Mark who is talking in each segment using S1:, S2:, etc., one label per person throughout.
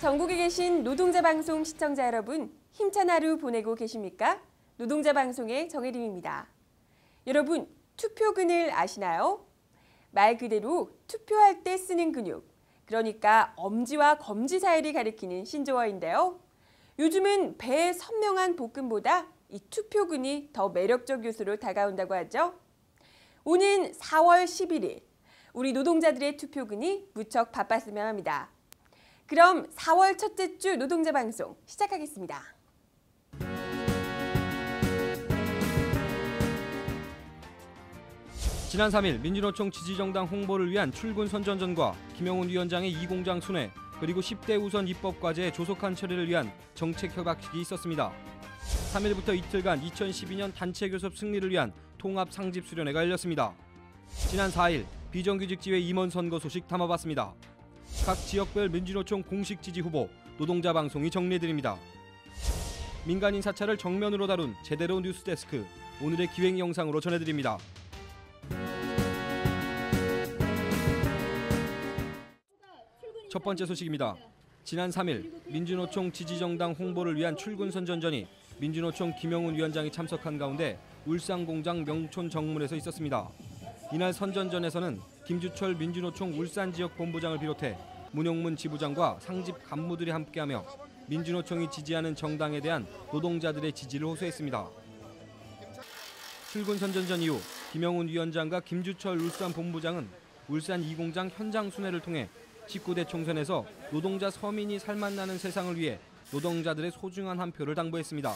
S1: 전국에 계신 노동자 방송 시청자 여러분, 힘찬 하루 보내고 계십니까? 노동자 방송의 정혜림입니다. 여러분, 투표근을 아시나요? 말 그대로 투표할 때 쓰는 근육, 그러니까 엄지와 검지 사이를 가리키는 신조어인데요. 요즘은 배의 선명한 복근보다 이 투표근이 더 매력적 요소로 다가온다고 하죠. 오는 4월 11일, 우리 노동자들의 투표근이 무척 바빴으면 합니다. 그럼 4월 첫째 주 노동자 방송 시작하겠습니다.
S2: 지난 3일 민주노총 지지정당 홍보를 위한 출근 선전전과 김영훈 위원장의 이공장 순회, 그리고 10대 우선 입법과제의 조속한 처리를 위한 정책협약식이 있었습니다. 3일부터 이틀간 2012년 단체교섭 승리를 위한 통합 상집수련회가 열렸습니다. 지난 4일 비정규직지회 임원 선거 소식 담아봤습니다. 각 지역별 민주노총 공식 지지 후보, 노동자 방송이 정리해드립니다. 민간인 사찰을 정면으로 다룬 제대로 뉴스데스크, 오늘의 기획 영상으로 전해드립니다. 첫 번째 소식입니다. 지난 3일 민주노총 지지정당 홍보를 위한 출근 선전전이 민주노총 김영훈 위원장이 참석한 가운데 울산공장 명촌 정문에서 있었습니다. 이날 선전전에서는 김주철 민주노총 울산지역 본부장을 비롯해 문용문 지부장과 상집 간부들이 함께하며 민주노총이 지지하는 정당에 대한 노동자들의 지지를 호소했습니다. 출근 선전전 이후 김영훈 위원장과 김주철 울산 본부장은 울산 2공장 현장 순회를 통해 19대 총선에서 노동자 서민이 살맛나는 세상을 위해 노동자들의 소중한 한 표를 당부했습니다.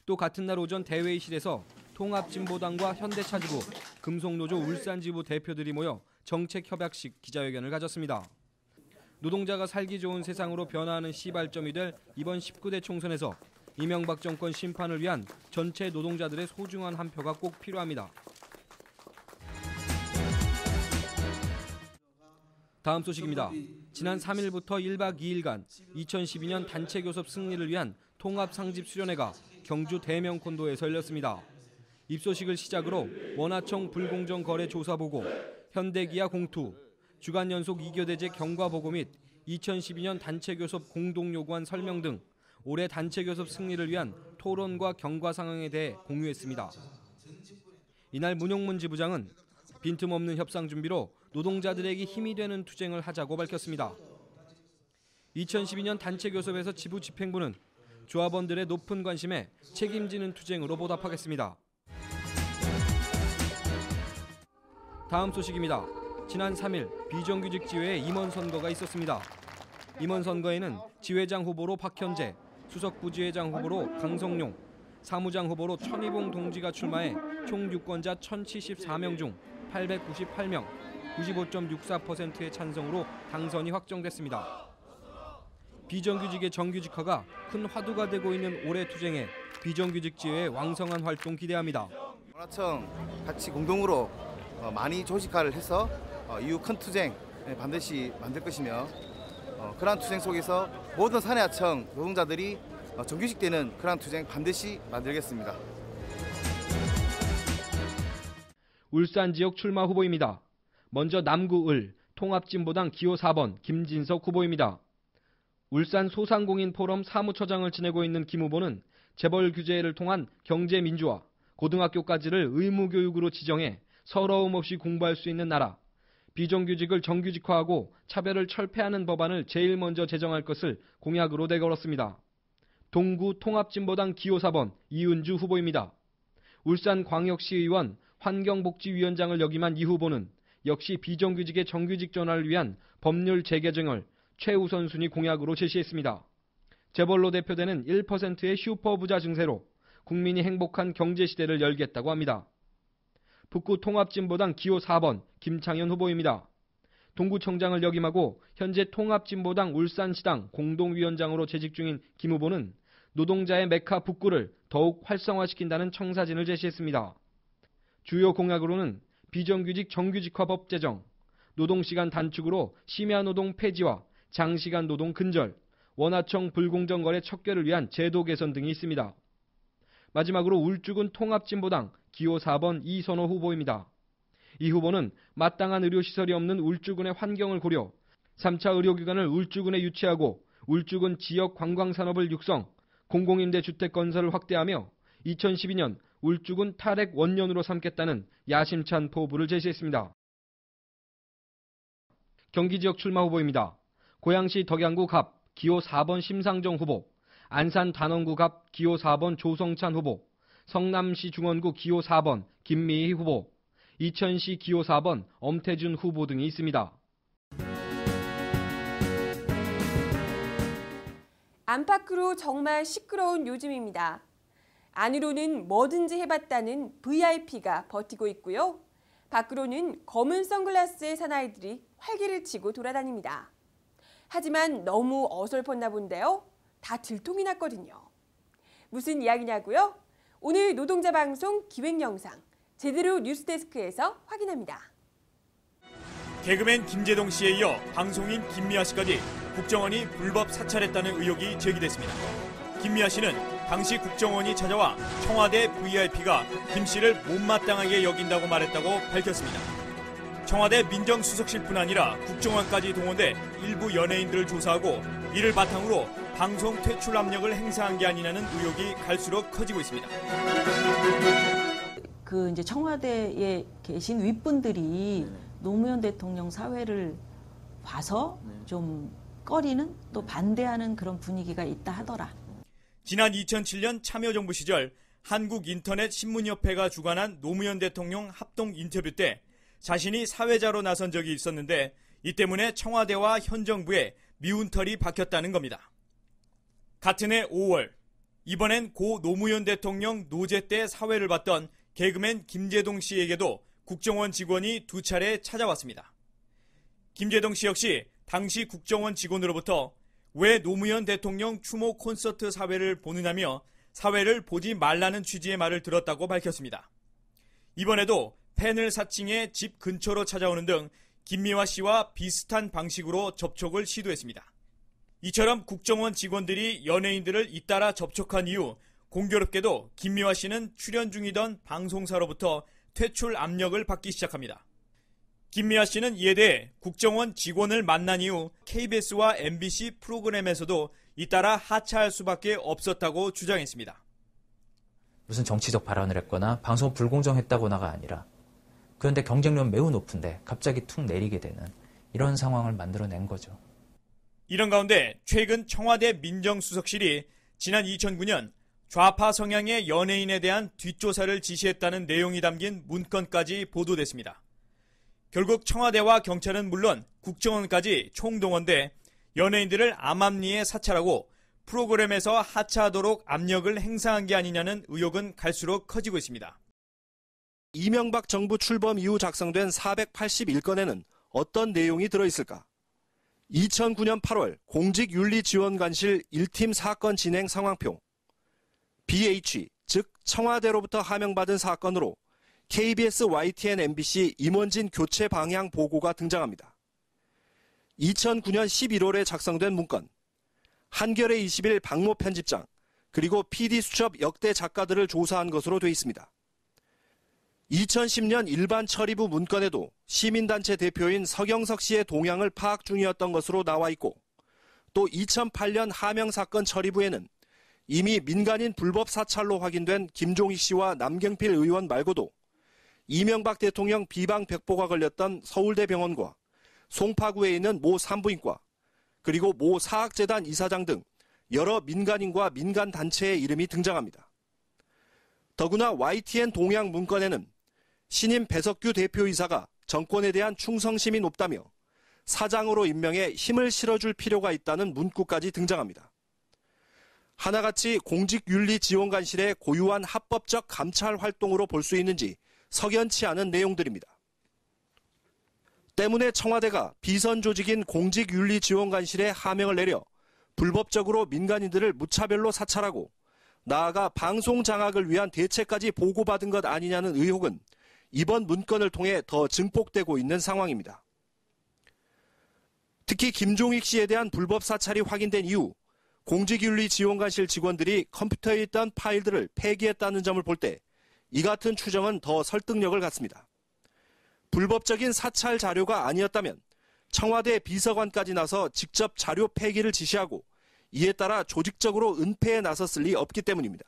S2: 또 같은 날 오전 대회의실에서 통합진보당과 현대차지부, 금속노조 울산지부 대표들이 모여 정책협약식 기자회견을 가졌습니다. 노동자가 살기 좋은 세상으로 변화하는 시발점이 될 이번 19대 총선에서 이명박 정권 심판을 위한 전체 노동자들의 소중한 한 표가 꼭 필요합니다. 다음 소식입니다. 지난 3일부터 1박 2일간 2012년 단체교섭 승리를 위한 통합상집수련회가 경주 대명콘도에서 열렸습니다. 입소식을 시작으로 원하청 불공정거래조사보고, 현대기아 공투, 주간연속 2교대제 경과보고 및 2012년 단체교섭 공동요구안 설명 등 올해 단체교섭 승리를 위한 토론과 경과 상황에 대해 공유했습니다. 이날 문용문 지부장은 빈틈없는 협상 준비로 노동자들에게 힘이 되는 투쟁을 하자고 밝혔습니다. 2012년 단체교섭에서 지부 집행부는 조합원들의 높은 관심에 책임지는 투쟁으로 보답하겠습니다. 다음 소식입니다. 지난 3일 비정규직 지회에 임원 선거가 있었습니다. 임원 선거에는 지회장 후보로 박현재, 수석부지회장 후보로 강성용, 사무장 후보로 천희봉 동지가 출마해 총 유권자 1,074명 중 898명, 95.64%의 찬성으로 당선이 확정됐습니다. 비정규직의 정규직화가 큰 화두가 되고 있는 올해 투쟁에 비정규직 지회의 왕성한 활동 기대합니다.
S3: 원하청 같이 공동으로 많이 조직화를 해서 이후 큰 투쟁 반드시 만들 것이며, 그러한 투쟁 속에서 모든 사내하청 노동자들이 정규직되는 그러한 투쟁 반드시 만들겠습니다.
S2: 울산 지역 출마 후보입니다. 먼저 남구을 통합진보당 기호 4번 김진석 후보입니다. 울산 소상공인 포럼 사무처장을 지내고 있는 김 후보는 재벌 규제를 통한 경제 민주화, 고등학교까지를 의무교육으로 지정해 서러움 없이 공부할 수 있는 나라, 비정규직을 정규직화하고 차별을 철폐하는 법안을 제일 먼저 제정할 것을 공약으로 내걸었습니다. 동구 통합진보당 기호 4번 이은주 후보입니다. 울산광역시의원 환경복지위원장을 역임한 이 후보는 역시 비정규직의 정규직 전환을 위한 법률 재개정을 최우선순위 공약으로 제시했습니다. 재벌로 대표되는 1%의 슈퍼부자 증세로 국민이 행복한 경제시대를 열겠다고 합니다. 북구 통합진보당 기호 4번 김창현 후보입니다. 동구청장을 역임하고 현재 통합진보당 울산시당 공동위원장으로 재직 중인 김 후보는 노동자의 메카 북구를 더욱 활성화시킨다는 청사진을 제시했습니다. 주요 공약으로는 비정규직 정규직화법 제정, 노동시간 단축으로 심야노동 폐지와 장시간 노동 근절, 원하청 불공정 거래 척결을 위한 제도 개선 등이 있습니다. 마지막으로 울주군 통합진보당 기호 4번 이선호 후보입니다. 이 후보는 마땅한 의료시설이 없는 울주군의 환경을 고려 3차 의료기관을 울주군에 유치하고 울주군 지역 관광산업을 육성, 공공임대 주택 건설을 확대하며 2012년 울주군 탈핵 원년으로 삼겠다는 야심찬 포부를 제시했습니다. 경기지역 출마 후보입니다. 고양시 덕양구 갑 기호 4번 심상정 후보, 안산 단원구 갑 기호 4번 조성찬 후보, 성남시 중원구 기호 4번 김미희 후보, 이천시 기호 4번 엄태준 후보 등이 있습니다.
S1: 안팎으로 정말 시끄러운 요즘입니다. 안으로는 뭐든지 해봤다는 VIP가 버티고 있고요. 밖으로는 검은 선글라스의 사나이들이 활기를 치고 돌아다닙니다. 하지만 너무 어설펐나 본데요. 다 들통이 났거든요. 무슨 이야기냐고요? 오늘 노동자 방송 기획 영상 제대로 뉴스데스크에서 확인합니다.
S4: 개그맨 김제동 씨에 이어 방송인 김미아 씨까지 국정원이 불법 사찰했다는 의혹이 제기됐습니다. 김미아 씨는 당시 국정원이 찾아와 청와대 VIP가 김 씨를 못마땅하게 여긴다고 말했다고 밝혔습니다. 청와대 민정수석실뿐 아니라 국정원까지 동원돼 일부 연예인들을 조사하고 이를 바탕으로 방송 퇴출 압력을 행사한 게 아니냐는 의혹이 갈수록 커지고 있습니다.
S5: 이제 청와대에 계신 윗분들이 노무현 대통령 사회를 봐서 좀 꺼리는 또 반대하는 그런 분위기가 있다 하더라.
S4: 지난 2007년 참여정부 시절 한국인터넷신문협회가 주관한 노무현 대통령 합동 인터뷰 때 자신이 사회자로 나선 적이 있었는데 이 때문에 청와대와 현 정부에 미운 털이 박혔다는 겁니다. 같은 해 5월, 이번엔 고 노무현 대통령 노제 때 사회를 봤던 개그맨 김제동 씨에게도 국정원 직원이 2차례 찾아왔습니다. 김제동 씨 역시 당시 국정원 직원으로부터 왜 노무현 대통령 추모 콘서트 사회를 보느냐며 사회를 보지 말라는 취지의 말을 들었다고 밝혔습니다. 이번에도 팬을 사칭해 집 근처로 찾아오는 등 김미화 씨와 비슷한 방식으로 접촉을 시도했습니다. 이처럼 국정원 직원들이 연예인들을 잇따라 접촉한 이후 공교롭게도 김미화 씨는 출연 중이던 방송사로부터 퇴출 압력을 받기 시작합니다. 김미아 씨는 이에 대해 국정원 직원을 만난 이후 KBS와 MBC 프로그램에서도 잇따라 하차할 수밖에 없었다고 주장했습니다.
S6: 무슨 정치적 발언을 했거나 방송 불공정했다거나가 아니라 그런데 경쟁률은 매우 높은데 갑자기 툭 내리게 되는 이런 상황을 만들어낸 거죠.
S4: 이런 가운데 최근 청와대 민정수석실이 지난 2009년 좌파 성향의 연예인에 대한 뒷조사를 지시했다는 내용이 담긴 문건까지 보도됐습니다. 결국 청와대와 경찰은 물론 국정원까지 총동원돼 연예인들을 암암리에 사찰하고 프로그램에서 하차하도록 압력을 행사한 게 아니냐는 의혹은 갈수록 커지고 있습니다.
S7: 이명박 정부 출범 이후 작성된 481건에는 어떤 내용이 들어있을까? 2009년 8월 공직윤리지원관실 1팀 사건 진행 상황표, BH, 즉 청와대로부터 하명받은 사건으로 KBS, YTN, MBC 임원진 교체 방향 보고가 등장합니다. 2009년 11월에 작성된 문건, 한겨레 20일 박모 편집장, 그리고 PD수첩 역대 작가들을 조사한 것으로 되어 있습니다. 2010년 일반 처리부 문건에도 시민단체 대표인 서경석 씨의 동향을 파악 중이었던 것으로 나와 있고, 또 2008년 하명사건 처리부에는 이미 민간인 불법 사찰로 확인된 김종익 씨와 남경필 의원 말고도 이명박 대통령 비방 백보가 걸렸던 서울대병원과 송파구에 있는 모 산부인과 그리고 모 사학재단 이사장 등 여러 민간인과 민간단체의 이름이 등장합니다. 더구나 YTN 동향 문건에는 신임 배석규 대표이사가 정권에 대한 충성심이 높다며 사장으로 임명해 힘을 실어줄 필요가 있다는 문구까지 등장합니다. 하나같이 공직윤리지원관실의 고유한 합법적 감찰 활동으로 볼 수 있는지 석연치 않은 내용들입니다. 때문에 청와대가 비선 조직인 공직윤리지원관실에 하명을 내려 불법적으로 민간인들을 무차별로 사찰하고 나아가 방송 장악을 위한 대책까지 보고받은 것 아니냐는 의혹은 이번 문건을 통해 더 증폭되고 있는 상황입니다. 특히 김종익 씨에 대한 불법 사찰이 확인된 이후 공직윤리지원관실 직원들이 컴퓨터에 있던 파일들을 폐기했다는 점을 볼 때 이 같은 추정은 더 설득력을 갖습니다. 불법적인 사찰 자료가 아니었다면 청와대 비서관까지 나서 직접 자료 폐기를 지시하고 이에 따라 조직적으로 은폐에 나섰을 리 없기 때문입니다.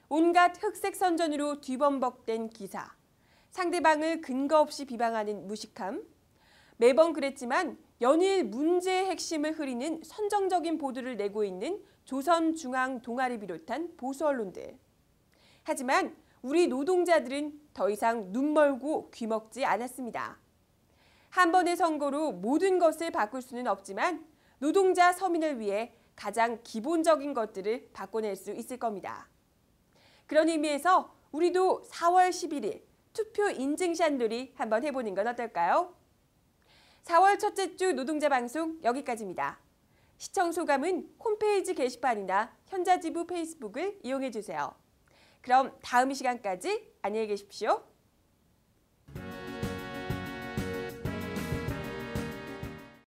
S1: 온갖 흑색 선전으로 뒤범벅된 기사, 상대방을 근거 없이 비방하는 무식함, 매번 그랬지만 연일 문제의 핵심을 흐리는 선정적인 보도를 내고 있는 조선중앙동아를 비롯한 보수 언론들. 하지만 우리 노동자들은 더 이상 눈 멀고 귀 먹지 않았습니다. 한 번의 선거로 모든 것을 바꿀 수는 없지만 노동자 서민을 위해 가장 기본적인 것들을 바꿔낼 수 있을 겁니다. 그런 의미에서 우리도 4월 11일 투표 인증샷 놀이 한번 해보는 건 어떨까요? 4월 첫째 주 노동자 방송 여기까지입니다. 시청 소감은 홈페이지 게시판이나 현자지부 페이스북을 이용해 주세요. 그럼 다음 시간까지 안녕히 계십시오.